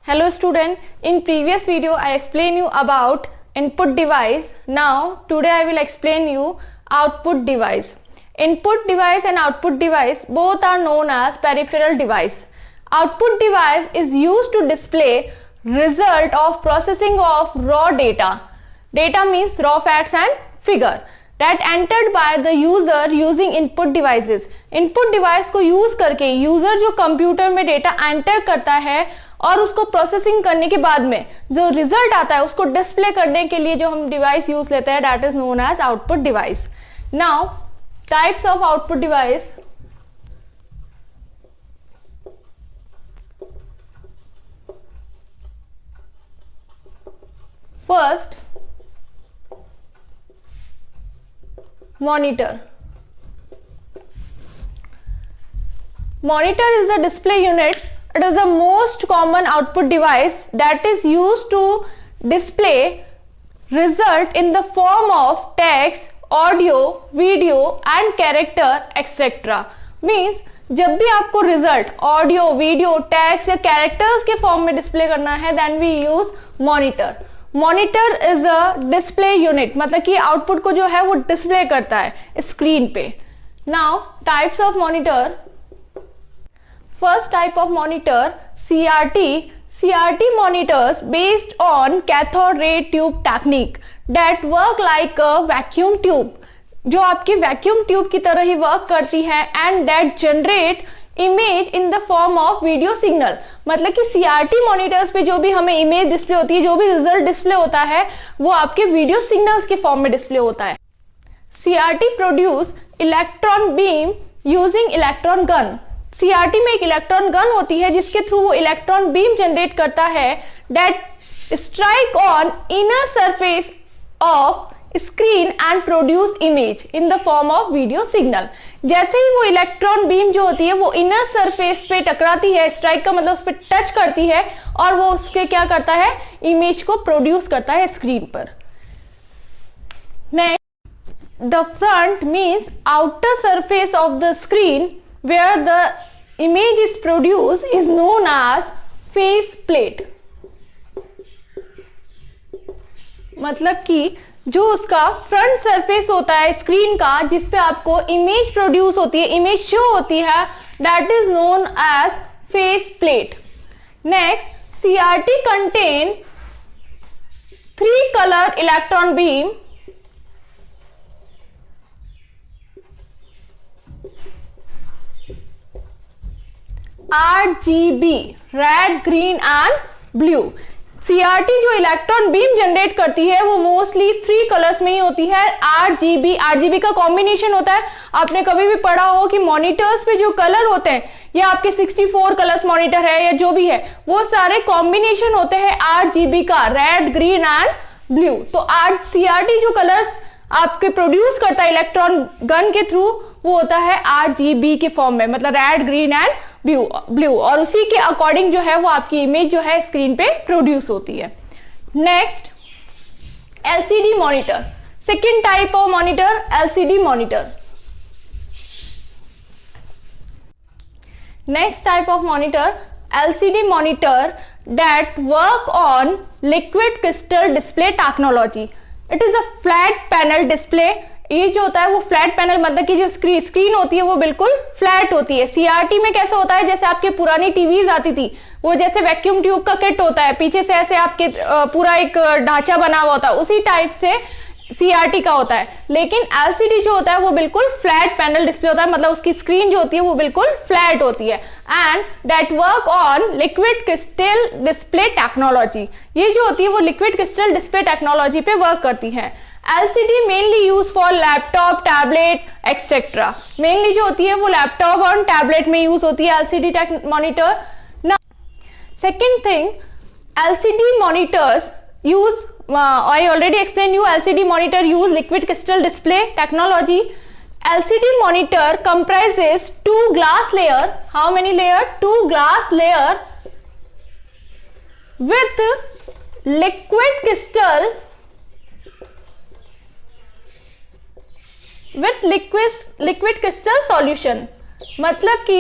Hello student, in previous video I explained you about input device. Now today I will explain you output device. Input device and output device both are known as peripheral device. Output device is used to display result of processing of raw data. Data means raw facts and figure that entered by the user using input devices. Input device को use करके user जो computer में data enter करता है और उसको processing करने के बाद में जो रिजल्ट आता है उसको डिस्प्ले करने के लिए जो हम डिवाइस यूज लेते हैं that is known as output device. Now types of output device. First, monitor. Monitor is a display unit. It is the most common output device that is used to display result in the form of text, audio, video and character etc. Means जब भी आपको result audio, video, text या characters के form में display करना है then we use monitor. Monitor is a display unit, मतलब कि आउटपुट को जो है वो डिस्प्ले करता है स्क्रीन पे. Now types of monitor. First type of monitor CRT. CRT monitors based on cathode ray tube technique that work like a vacuum tube, जो आपकी वैक्यूम ट्यूब की तरह ही वर्क करती है and that generate image in the form of video signal. मतलब कि CRT monitors पे जो भी हमें इमेज डिस्प्ले होती है, जो भी रिजल्ट डिस्प्ले होता है वो आपके वीडियो सिग्नल्स के फॉर्म में डिस्प्ले होता है. CRT produce electron beam using electron gun. CRT में एक इलेक्ट्रॉन गन होती है जिसके थ्रू वो इलेक्ट्रॉन बीम जनरेट करता है that strike on inner surface of screen and produce image in the form of video signal. जैसे ही वो इलेक्ट्रॉन बीम जो होती है वो इनर सरफेस पे टकराती है, स्ट्राइक का मतलब उस पर टच करती है और वो उसके क्या करता है, इमेज को प्रोड्यूस करता है स्क्रीन पर. Next, the front means outer surface of the screen where the image is produce is known as face plate. मतलब कि जो उसका फ्रंट सरफेस होता है स्क्रीन का जिसपे आपको इमेज प्रोड्यूस होती है, इमेज शो होती है, that is known as face plate. Next, CRT contain 3 colour electron beam RGB, red, green and blue. CRT जो इलेक्ट्रॉन बीम जनरेट करती है वो मोस्टली 3 कलर्स में ही होती है. आरजीबी का कॉम्बिनेशन होता है. आपने कभी भी पढ़ा हो कि मॉनिटर्स पे जो कलर होते हैं या आपके 64 कलर्स मॉनिटर है या जो भी है वो सारे कॉम्बिनेशन होते हैं आरजीबी का, रेड, ग्रीन एंड ब्लू. तो सीआरटी जो कलर्स आपके प्रोड्यूस करता है इलेक्ट्रॉन गन के थ्रू वो होता है आरजीबी के फॉर्म में, मतलब रेड, ग्रीन एंड ब्लू, और उसी के अकॉर्डिंग जो है वो आपकी इमेज जो है स्क्रीन पे प्रोड्यूस होती है. Next, LCD monitor. Second type of monitor LCD monitor. Next type of monitor LCD monitor that work on liquid crystal display technology. It is a flat panel display. ये जो होता है वो फ्लैट पैनल, मतलब कि जो स्क्रीन होती है वो बिल्कुल फ्लैट होती है. सीआरटी में कैसा होता है, जैसे आपके पुरानी टीवीज आती थी वो जैसे वैक्यूम ट्यूब का किट होता है, पीछे से ऐसे आपके पूरा एक ढांचा बना हुआ होता है, उसी टाइप से सीआरटी का होता है. लेकिन एलसीडी जो होता है वो बिल्कुल फ्लैट पैनल डिस्प्ले होता है, मतलब उसकी स्क्रीन जो होती है वो बिल्कुल फ्लैट होती है and that work on liquid crystal display technology. ये जो होती है वो लिक्विड क्रिस्टल डिस्प्ले टेक्नोलॉजी पे वर्क करती है. LCD mainly used for laptop, tablet, etc. Mainly जो होती है वो लैपटॉप और टैबलेट में यूज होती है LCD monitor. Now, second thing, LCD monitors use, I already explained you, LCD monitor use liquid crystal display technology. LCD monitor comprises 2 glass layer. How many layer? 2 glass layer with liquid crystal with liquid crystal solution. मतलब कि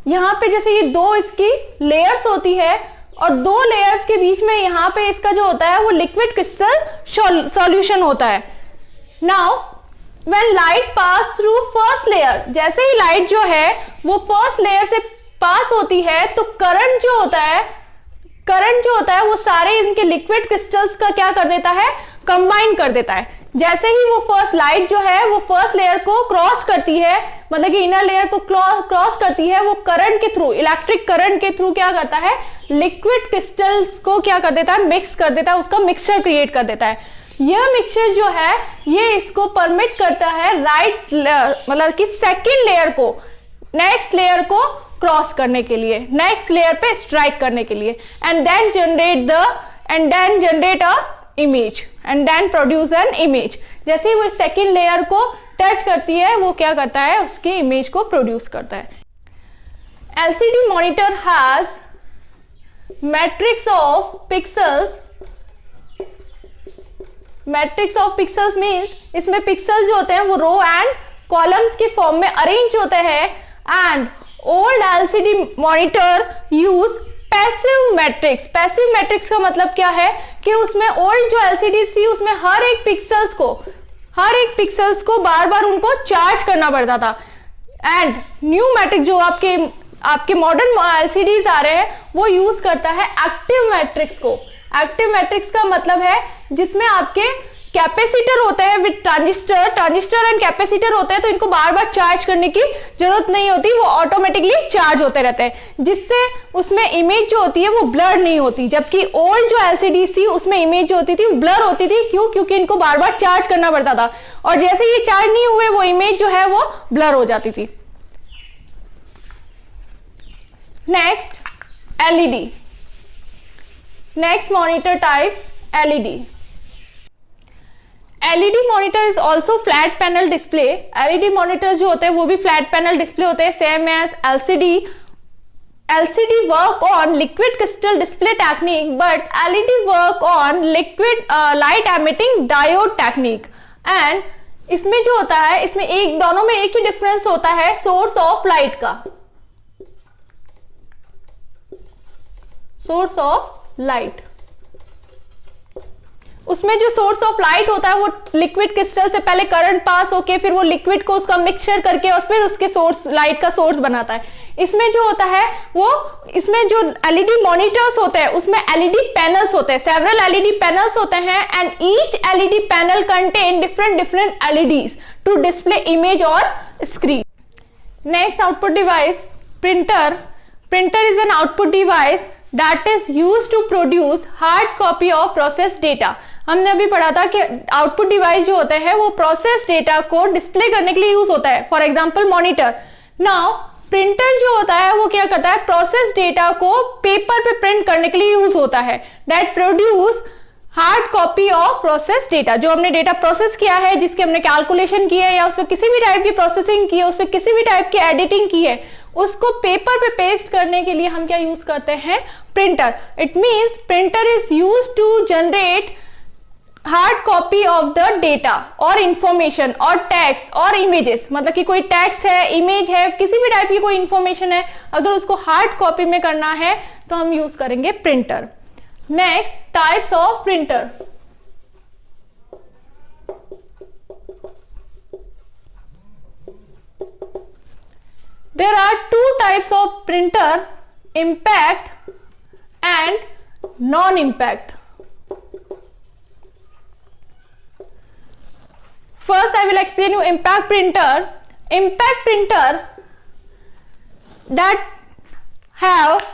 यहाँ पे जैसे ये 2 इसकी layers होती है और दो लेयर्स के बीच में यहाँ पे इसका जो होता है वो लिक्विड क्रिस्टल सॉल्यूशन होता है। Now when light pass through first layer, जैसे ही लाइट जो है वो फर्स्ट लेयर से पास होती है तो करंट जो होता है वो सारे इनके लिक्विड क्रिस्टल्स का क्या कर देता है, कंबाइन कर देता है। जैसे ही वो फर्स्ट लाइट जो है वो फर्स्ट लेयर को क्रॉस करती है, मतलब कि इनर लेयर को क्रॉस करती है, वो करंट के थ्रू, इलेक्ट्रिक करंट के थ्रू क्या करता है, लिक्विड क्रिस्टल्स को क्या कर देता है, मिक्स कर देता है, उसका मिक्सचर क्रिएट कर देता है। यह मिक्सचर जो है ये इसको परमिट करता है राइट मतलब कि सेकेंड लेयर को, नेक्स्ट लेयर को क्रॉस करने के लिए, नेक्स्ट लेयर पे स्ट्राइक करने के लिए, and then generate a image and then produce an image. जैसे ही वो सेकेंड लेयर को टच करती है वो क्या करता है, उसकी इमेज को प्रोड्यूस करता है। LCD monitor has matrix of pixels. Matrix of pixels means इसमें पिक्सल्स जो होते हैं वो रो एंड कॉलम्स के फॉर्म में अरेंज होते हैं। And old LCD monitor use passive matrix. Passive matrix का मतलब क्या है कि उसमें ओल्ड जो LCD थी उसमें हर एक पिक्सल्स को बार बार उनको चार्ज करना पड़ता था। एंड न्यू मैट्रिक्स जो आपके मॉडर्न LCDs आ रहे हैं वो यूज करता है एक्टिव मैट्रिक्स को। एक्टिव मैट्रिक्स का मतलब है जिसमें आपके कैपेसिटर होते हैं विद ट्रांजिस्टर एंड कैपेसिटर होते हैं, तो इनको बार बार चार्ज करने की जरूरत नहीं होती, वो ऑटोमेटिकली चार्ज होते रहते हैं, जिससे उसमें इमेज जो होती है वो ब्लर नहीं होती। जबकि ओल्ड जो LCD थी उसमें इमेज जो होती थी ब्लर होती थी। क्यों? क्योंकि इनको बार बार चार्ज करना पड़ता था, और जैसे ये चार्ज नहीं हुए वो इमेज जो है वो ब्लर हो जाती थी। Next LED। Next monitor type LED। LED monitor is also flat panel display. LED monitor जो होते हैं वो भी फ्लैट पैनल डिस्प्ले होते हैं, same as LCD। LCD work on liquid crystal display technique, but LED work on liquid light emitting diode technique. And इसमें जो होता है, इसमें दोनों में एक ही डिफरेंस होता है, सोर्स ऑफ लाइट का। सोर्स ऑफ लाइट, उसमें जो सोर्स ऑफ लाइट होता है वो लिक्विड क्रिस्टल से पहले करंट पास होके फिर वो लिक्विड को उसका मिक्सचर करके और फिर उसके सोर्स, लाइट का सोर्स बनाता है। इसमें जो होता है वो, इसमें जो LED मॉनिटर्स होते हैं उसमें LED पैनल्स होते हैं, सेवरल LED पैनल्स होते हैं, and each LED panel contain different LEDs to display image और screen. Next output device, printer. Printer is an output device that is used to produce hard copy of process data। हमने अभी पढ़ा था कि output device जो होते हैं वो प्रोसेस डेटा को डिस्प्ले करने के लिए यूज होता है, for example monitor. Now printer जो होता है वो क्या करता है, प्रोसेस डेटा को पेपर पे प्रिंट करने के लिए यूज होता है। That produce hard copy of process data. जो हमने डेटा प्रोसेस किया है, जिसके हमने कैलकुलेशन की है या उस पर किसी भी टाइप की प्रोसेसिंग की है, उस पर किसी भी टाइप की एडिटिंग की है, उसको पेपर पे पेस्ट करने के लिए हम क्या यूज करते हैं, printer. It means printer is used to generate hard copy of the data और इंफॉर्मेशन और टेक्स्ट और इमेजेस। मतलब कि कोई टेक्स्ट है, इमेज है, किसी भी टाइप की कोई इंफॉर्मेशन है, अगर उसको हार्ड कॉपी में करना है तो हम यूज करेंगे printer. Next types of printer. There are two types of printer, impact and non-impact. First I will explain you impact printer. Impact printer that have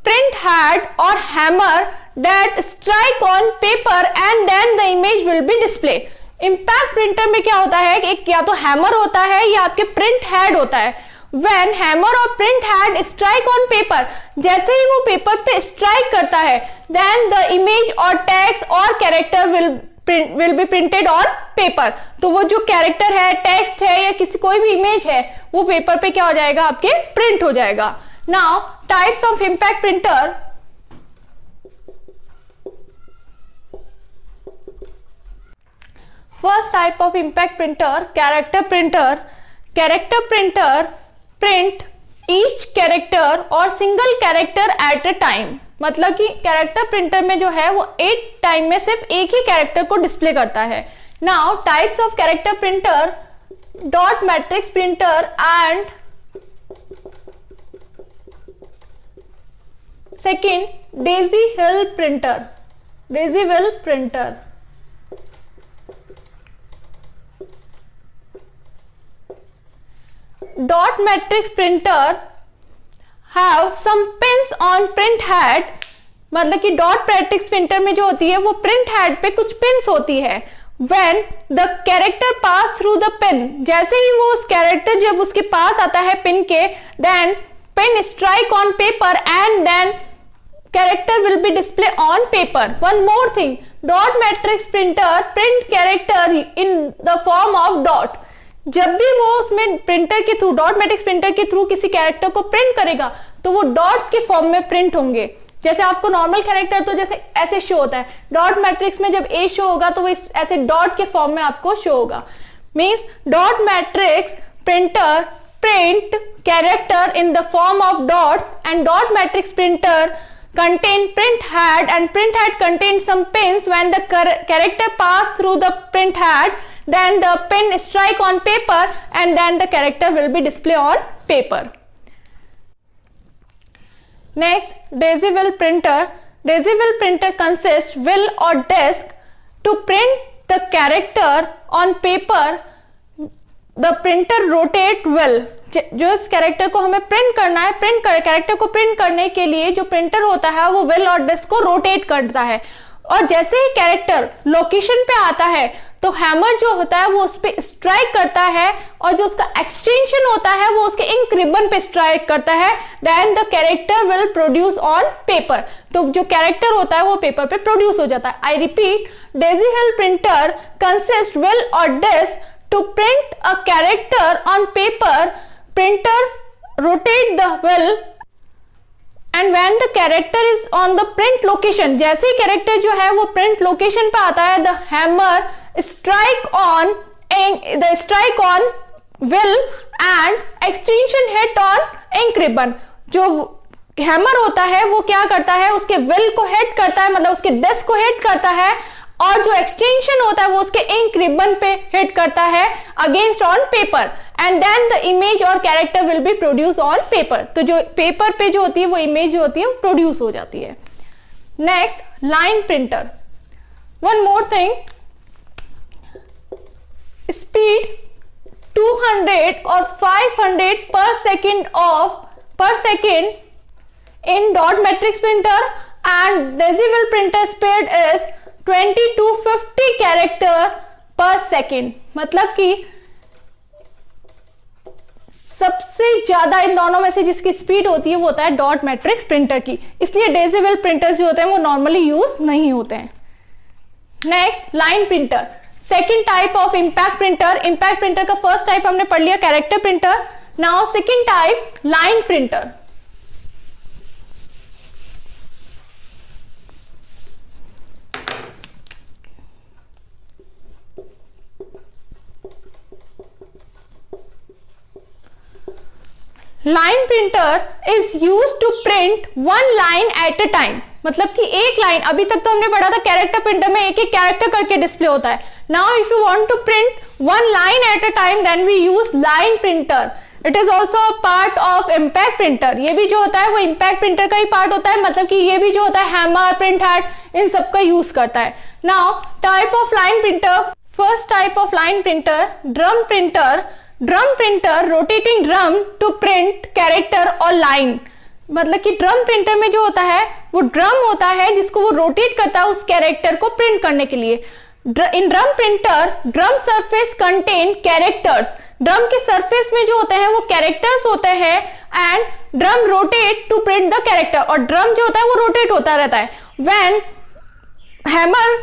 print head or hammer that strike on paper and then the image will be displayed. Impact printer में क्या होता है कि एक या तो hammer होता है या आपके प्रिंट हेड होता है। व्हेन हैमर और print head strike on paper, जैसे ही वो पेपर पे स्ट्राइक करता है, देन द इमेज और टेक्स्ट और character will be printed on paper. तो वो जो कैरेक्टर है, टेक्स्ट है या किसी कोई भी इमेज है, वो पेपर पे क्या हो जाएगा, आपके प्रिंट हो जाएगा। Now types of impact printer. First type of impact printer, character printer. Character printer print each character और single character at a time, मतलब कि कैरेक्टर प्रिंटर में जो है वो एक टाइम में सिर्फ एक ही कैरेक्टर को डिस्प्ले करता है. Now types of character printer, dot matrix printer and second Daisy hill printer. Daisy hill printer. Dot matrix printer have some pins on print head, मतलब कि डॉट मैट्रिक्स प्रिंटर में जो होती है वो प्रिंट हेड पे कुछ पिन्स होती है. When the character pass through the pin, जैसे ही वो उस कैरेक्टर जब उसके पास आता है पिन के, then pin strike on paper and then character will be display on paper. One more thing, dot matrix printer print character in the form of dot. जब भी वो उसमें प्रिंटर के थ्रू, डॉट मैट्रिक्स प्रिंटर के through किसी character को print करेगा तो वो डॉट के फॉर्म में प्रिंट होंगे. जैसे आपको नॉर्मल कैरेक्टर तो जैसे ऐसे शो होता है, डॉट मैट्रिक्स में जब ए शो होगा तो वो ऐसे डॉट के फॉर्म में आपको शो होगा. Means dot matrix printer print character in the form of dots and dot matrix printer contain print head and print head contains some pins. When the character pass through the print head, then the pin strike on paper and then the character will be display on paper. Next, daisy wheel printer. Daisy wheel printer consists wheel or disk to print the character on paper. The printer rotate wheel. जो इस character को हमें print करना है, character को print करने के लिए जो प्रिंटर होता है वो व्हील और डिस्क को रोटेट करता है. और जैसे ही कैरेक्टर लोकेशन पे आता है तो हैमर जो होता है वो उस पे स्ट्राइक करता है और जो उसका एक्सटेंशन होता है वो उसके इंक रिबन पे स्ट्राइक करता है. Then the character will produce on paper. तो जो कैरेक्टर होता है वो पेपर पे प्रोड्यूस हो जाता है. I repeat, Daisy hill printer consist wheel और disc to print a character on paper. Printer rotate the wheel and when the character is on the print location, जैसे ही कैरेक्टर जो है वो प्रिंट लोकेशन पे आता है, the hammer strike on wheel and extension hit on ink ribbon. जो hammer होता है वो क्या करता है, उसके व्हील को हिट करता है, मतलब उसके डिस्क को हिट करता है, और जो एक्सटेंशन होता है वो उसके इंक रिबन पे हिट करता है against on paper and then the image और character will be produce on paper. तो जो पेपर पे जो होती है वो इमेज जो होती है वो प्रोड्यूस हो जाती है. Next, line printer. One more thing, speed 200 और 500 per second in dot matrix printer and decibel printer speed is 20 to 50 character पर सेकेंड. मतलब कि सबसे ज्यादा इन दोनों में से जिसकी स्पीड होती है वो होता है डॉट मैट्रिक्स प्रिंटर की, इसलिए डेजी व्हील प्रिंटर्स जो होते हैं वो नॉर्मली यूज नहीं होते हैं. Next, line printer. Second type of impact printer. Impact printer का फर्स्ट टाइप हमने पढ़ लिया character printer. Now second type, line printer. Line printer is use to print one line at a time. मतलब कि एक लाइन, अभी तक तो हमने पढ़ा था कैरेक्टर प्रिंटर में एक एक कैरेक्टर करके डिस्प्ले होता है. Now if you want to print one line at a time then we use line printer. It is also a part of impact printer. ये भी जो होता है वो इंपैक्ट प्रिंटर का ही पार्ट होता है, मतलब कि ये भी जो होता है हैमर, प्रिंट हेड, इन सब का यूज करता है. Now type of line printer. First type of line printer, drum printer. Drum printer rotating drum to print character और लाइन. मतलब कि ड्रम प्रिंटर में जो होता है वो ड्रम होता है जिसको वो रोटेट करता है उस कैरेक्टर को प्रिंट करने के लिए. In drum printer drum surface contain characters. Drum के सरफेस में जो होते हैं वो कैरेक्टर्स होते हैं and drum rotate to print the character. और ड्रम जो होता है वो रोटेट होता रहता है. When hammer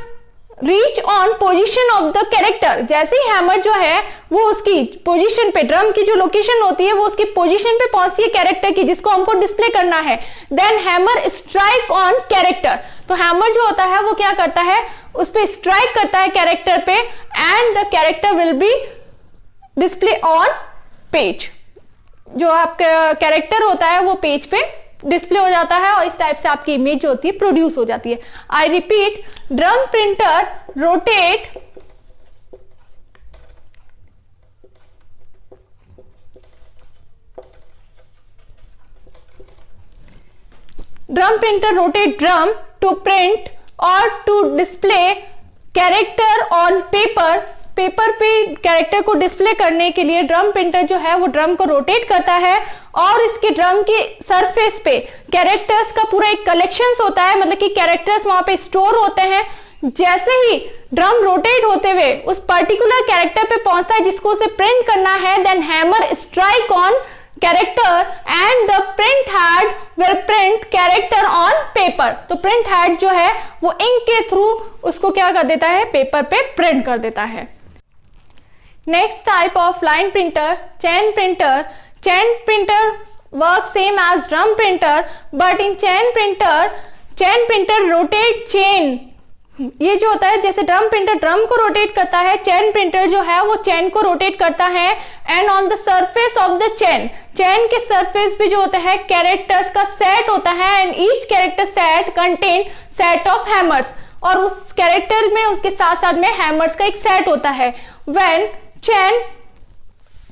reach on position of the character, जैसे ही हैमर जो है वो उसकी पोजीशन पे, ड्रम की जो लोकेशन होती है वो उसकी पोजीशन पे पहुंचती है कैरेक्टर की जिसको हमको डिस्प्ले करना है. Then hammer strike on character. तो हैमर जो होता है वो क्या करता है, उस पे स्ट्राइक करता है कैरेक्टर पे and the character will B display on page. जो आपका कैरेक्टर होता है वो पेज पे डिस्प्ले हो जाता है और इस टाइप से आपकी इमेज जो होती है प्रोड्यूस हो जाती है। I repeat, drum printer rotate drum to print or to display character on paper। Paper पे कैरेक्टर को डिस्प्ले करने के लिए ड्रम प्रिंटर जो है वो ड्रम को रोटेट करता है और इसके ड्रम की सरफेस पे कैरेक्टर्स का पूरा एक कलेक्शन होता है, मतलब कि कैरेक्टर्स वहां पे स्टोर होते हैं। जैसे ही ड्रम रोटेट होते हुए उस पर्टिकुलर कैरेक्टर पे पहुंचता है जिसको उसे प्रिंट करना है, then hammer strike on character and the print head will print character on paper। तो print head जो है वो इंक के थ्रू उसको क्या कर देता है, पेपर पे प्रिंट कर देता है। Next type of line printer, chain printer. Chain printer work same as drum printer but in chain printer rotate chain. ये जो होता है, जैसे ड्रम प्रिंटर ड्रम को रोटेट करता है, चैन प्रिंटर जो है वो चैन को रोटेट करता है। And on the surface of the chain के सरफेस पे जो होता है कैरेक्टर्स का सेट होता है and each character set contain set of hammers. और उस कैरेक्टर में उसके साथ साथ में हैमर्स का एक सेट होता है। When chain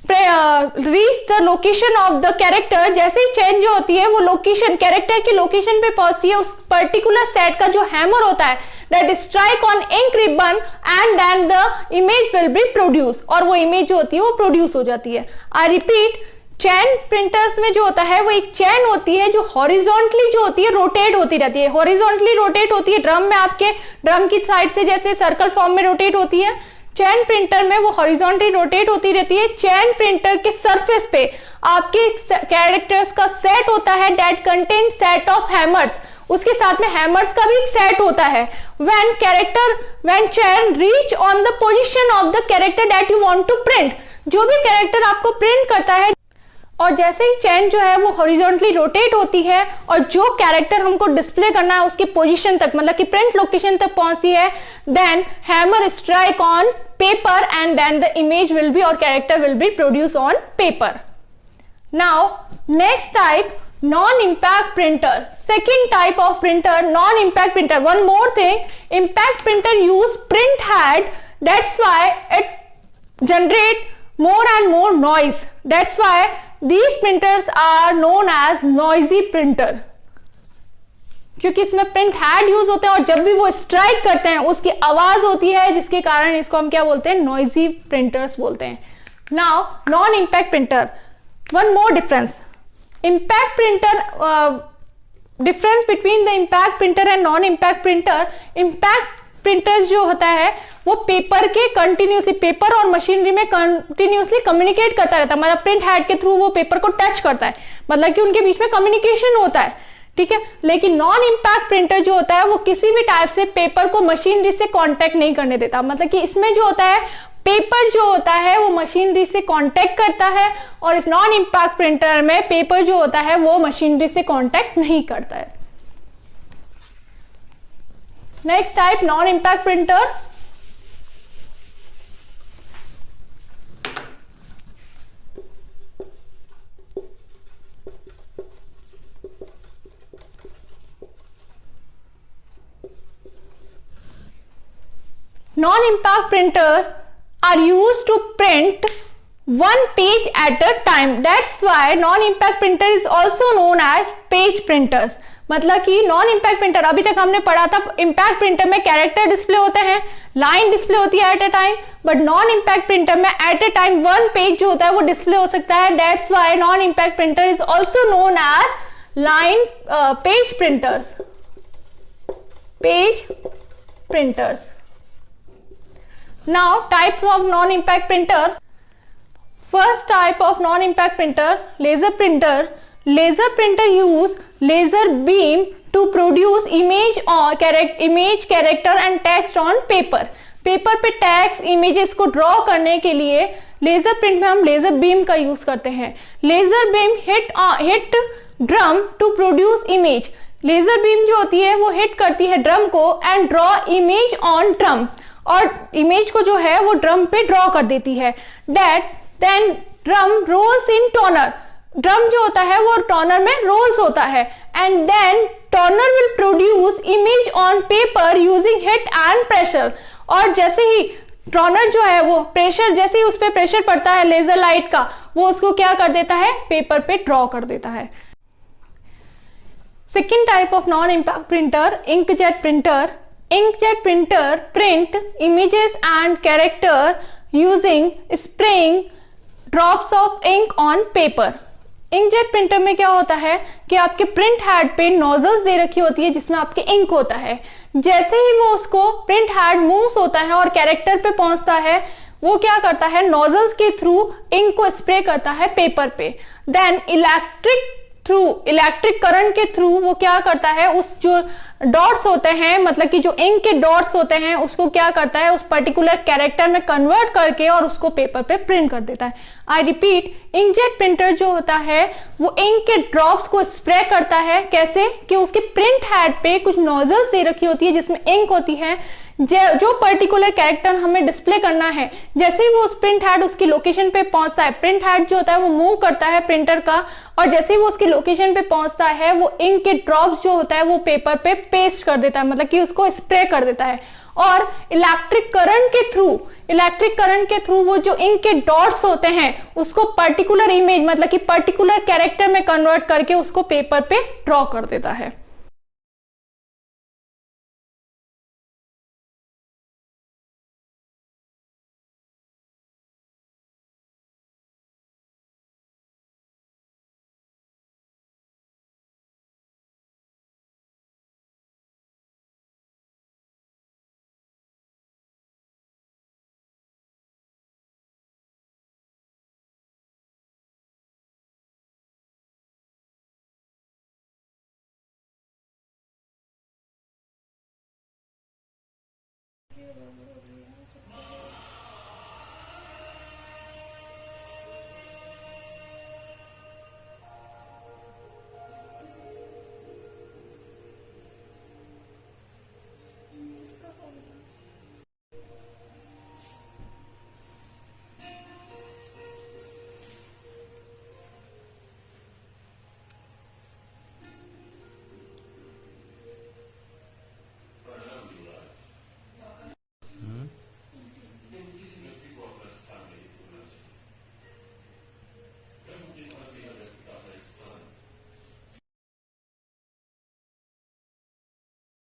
reach the location of the character, जैसे ही चैन जो होती है वो लोकेशन, कैरेक्टर की लोकेशन पे पहुंचती है, उस पर्टिकुलर सेट का जो हैमर होता है that strike on ink ribbon and then the image will be produced, और वो इमेज जो होती है वो प्रोड्यूस हो जाती है। आई रिपीट, चैन प्रिंटर्स में जो होता है वो एक चैन होती है जो हॉरिजॉन्टली जो होती है रोटेट होती रहती है। हॉरिजॉन्टली रोटेट होती है ड्रम में, आपके ड्रम की साइड से जैसे सर्कल फॉर्म में रोटेट होती है, चैन प्रिंटर में वो हॉरिजॉन्टली रोटेट होती रहती है। चैन प्रिंटर के सरफेस पे आपके कैरेक्टर्स का सेट होता है that contain set of hammers, उसके साथ में हैमर्स का भी सेट होता है। when chain reach on the position of the character that you want to print, जो भी कैरेक्टर आपको प्रिंट करता है और जैसे ही चैन जो है वो हॉरिजॉन्टली रोटेट होती है और जो कैरेक्टर हमको डिस्प्ले करना है उसकी पोजीशन तक, मतलब कि प्रिंट लोकेशन तक पहुंचती है, then hammer strike on paper and then the image will be और character will be produce on paper. Now next type, non-impact printer. Second type of printer, non-impact printer. One more thing, impact printer use print head, that's why it generate more and more noise. That's why these printers are known as noisy printer, क्योंकि इसमें print head use होते हैं और जब भी वो strike करते हैं उसकी आवाज होती है, जिसके कारण इसको हम क्या बोलते हैं, नॉइजी प्रिंटर्स बोलते हैं। Now non impact printer, one more difference, impact printer, difference between the impact printer and non impact printer। impact printer जो होता है वो पेपर के कंटिन्यूसली, पेपर और मशीनरी में कंटिन्यूसली कम्युनिकेट करता रहता है, मतलब प्रिंट हेड के थ्रू वो पेपर को टच करता है, मतलब कि उनके बीच में कम्युनिकेशन होता है, ठीक है। लेकिन नॉन इम्पैक्ट प्रिंटर जो होता है वो किसी भी टाइप से पेपर को मशीनरी से कांटेक्ट नहीं करने देता, मतलब कि इसमें जो होता है पेपर जो होता है वो मशीनरी से कांटेक्ट करता है और इस नॉन इम्पैक्ट प्रिंटर में पेपर जो होता है वो मशीनरी से कांटेक्ट नहीं करता है। Next type, non impact printer. Non-impact printers are used to print one page at a time. That's why non-impact printer is also known as page printers। मतलब कि नॉन इम्पैक्ट प्रिंटर, अभी तक हमने पढ़ा था इम्पैक्ट प्रिंटर में character display होते हैं, लाइन डिस्प्ले होती है at a time, but non impact printer में at a time one page जो होता है वो डिस्प्ले हो सकता है। That's why non impact printer is also known as line page printers, page printers. Now types of non-impact printer. First type of non-impact printer, laser printer. Laser printer use laser beam to produce image character and text on paper. Paper पे text images को draw करने के लिए laser print में हम laser beam का use करते हैं। Laser beam hit drum to produce image. Laser beam जो होती है वो हिट करती है ड्रम को and draw image on drum, और इमेज को जो है वो ड्रम पे ड्रॉ कर देती है। Then drum rolls in toner. Drum जो होता है वो टर्नर में रोल्स होता है and then toner will produce image on paper using heat and pressure. और जैसे ही टर्नर जो है वो प्रेशर, जैसे ही उस पर प्रेशर पड़ता है लेजर लाइट का, वो उसको क्या कर देता है, पेपर पे ड्रॉ कर देता है। Second type of non impact printer, inkjet printer. Inkjet printer print images and character using spraying drops of ink on paper। Inkjet printer में क्या होता है कि आपके प्रिंट हेड पे नोजल्स दे रखी होती है जिसमें आपके इंक होता है। जैसे ही वो उसको प्रिंट हेड मूव्स होता है और कैरेक्टर पे पहुंचता है, वो क्या करता है, नोजल्स के थ्रू इंक को स्प्रे करता है पेपर पे। देन इलेक्ट्रिक करंट के थ्रू वो क्या करता है, उस जो डॉट्स होते हैं, मतलब कि जो इंक के डॉट्स होते हैं, उसको क्या करता है, उस पर्टिकुलर कैरेक्टर में कन्वर्ट करके और उसको पेपर पे प्रिंट कर देता है। आई रिपीट, इंकजेट प्रिंटर जो होता है वो इंक के ड्रॉप्स को स्प्रे करता है। कैसे कि उसके प्रिंट हेड पे कुछ नोजल्स दे रखी होती है जिसमें इंक होती है, जो पर्टिकुलर कैरेक्टर हमें डिस्प्ले करना है। जैसे ही वो उस प्रिंट हेड उसकी लोकेशन पे पहुंचता है, प्रिंट हेड जो होता है वो मूव करता है प्रिंटर का, और जैसे ही वो उसकी लोकेशन पे पहुंचता है, वो इंक के ड्रॉप्स जो होता है वो पेपर पे पेस्ट कर देता है, मतलब कि उसको स्प्रे कर देता है। और इलेक्ट्रिक करंट के थ्रू वो जो इंक के डॉट्स होते हैं उसको पर्टिकुलर इमेज, मतलब कि पर्टिकुलर कैरेक्टर में कन्वर्ट करके उसको पेपर पे ड्रॉ कर देता है।